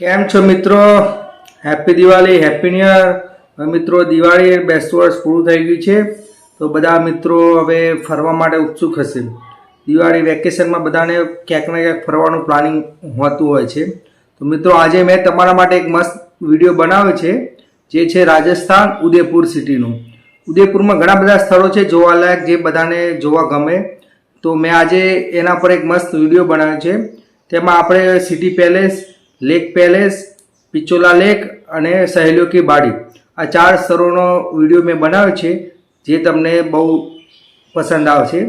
કેમ છો મિત્રો? Happy Diwali, happy new year. હવે મિત્રો દિવાળી બેસતું વર્ષ પૂરું થઈ ગયું છે, તો બધા મિત્રો હવે ફરવા માટે ઉત્સુક હશે. દિવાળી વેકેશનમાં બધાને ક્યાંક ને ક્યાંક ફરવાનું પ્લાનિંગ હોતું હોય છે. તો મિત્રો આજે મેં તમારા માટે એક મસ્ત વિડીયો બનાવ્યો છે, જે છે રાજસ્થાન ઉદયપુર સિટીનું. ઉદયપુરમાં ઘણા બધા સ્થળો છે જોવાલાયક, જે બધાને જોવા ગમે. તો મેં આજે એના પર એક મસ્ત વિડીયો બનાવ્યો છે. તેમાં આપણે city palace, lake palace, Pichola lake અને સહેલીઓ કી બાડી, આ 4 સ્થળોનો વિડીયો મેં બનાવ્યો છે, જે તમને બહુ પસંદ આવશે.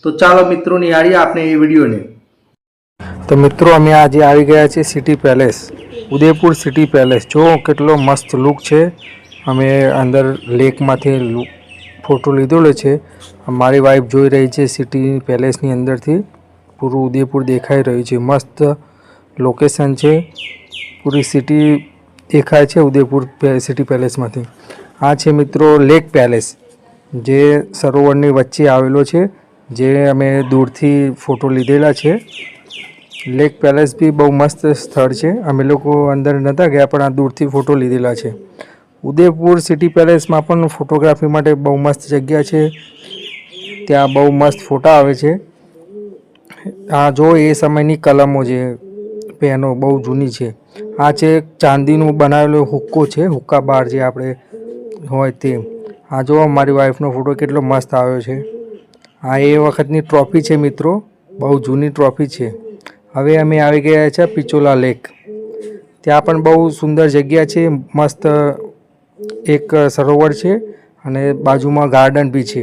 તો ચાલો મિત્રો નિહાળીએ આપણે એ વિડીયોને. તો મિત્રો અમે આજે આવી ગયા છે city palace, Udaipur city palace. જો કેટલો મસ્ત લુક છે. અમે અંદર લેકમાંથી ફોટો લીધેલો છે. મારી વાઈફ જોઈ રહી છે સિટી પેલેસની અંદરથી. પૂરું ઉદયપુર દેખાઈ રહ્યું છે. મસ્ત લોકેશન છે. પૂરી સિટી દેખાય છે ઉદયપુર સિટી પેલેસમાંથી. આ છે મિત્રો લેક પેલેસ, જે સરોવરની વચ્ચે આવેલો છે, જે અમે દૂરથી ફોટો લીધેલા છે. લેક પેલેસ બી બહુ મસ્ત સ્થળ છે. અમે લોકો અંદર નહોતા ગયા, પણ આ દૂરથી ફોટો લીધેલા છે. ઉદયપુર સિટી પેલેસમાં પણ ફોટોગ્રાફી માટે બહુ મસ્ત જગ્યા છે. ત્યાં બહુ મસ્ત ફોટા આવે છે. આ જો એ સમયની કલમો છે, પેનો બહુ જૂની છે. આ છે ચાંદીનું બનાવેલો હુક્કો છે, હુક્કા બાર જે આપણે હોય તે. આ જો મારી વાઈફનો ફોટો કેટલો મસ્ત આવ્યો છે. આ એ વખતની ટ્રોફી છે મિત્રો, બહુ જૂની ટ્રોફી છે. હવે અમે આવી ગયા છે પિચોલા લેક. ત્યાં પણ બહુ સુંદર જગ્યા છે. મસ્ત એક સરોવર છે અને બાજુમાં ગાર્ડન બી છે.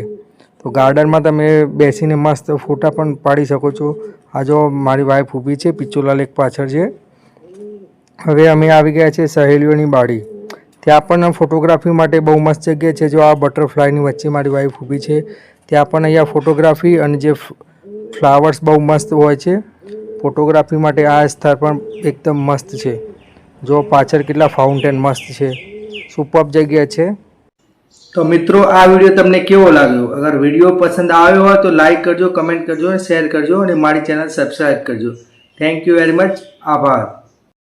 તો ગાર્ડનમાં તમે બેસીને મસ્ત ફોટા પણ પાડી શકો છો. આ જો મારી વાઈફ ઊભી છે પિચોલા લેક પાછળ છે. હવે અમે આવી ગયા છે સહેલીઓની બાડી. ત્યાં પણ ફોટોગ્રાફી માટે બહુ મસ્ત જગ્યા છે. જો આ બટરફ્લાયની વચ્ચે મારી વાઈફ ઊભી છે. ત્યાં પણ અહીંયા ફોટોગ્રાફી અને જે ફ્લાવર્સ બહુ મસ્ત હોય છે. ફોટોગ્રાફી માટે આ સ્થળ પણ એકદમ મસ્ત છે. જો પાછળ કેટલા ફાઉન્ટેન મસ્ત છે. સુપર્બ જગ્યા છે. તો મિત્રો આ વિડીયો તમને કેવો લાગ્યો? અગર વિડીયો પસંદ આવ્યો હોય તો લાઈક કરજો, કમેન્ટ કરજો અને શેર કરજો, અને મારી ચેનલ સબસ્ક્રાઈબ કરજો. Thank you very much. આભાર.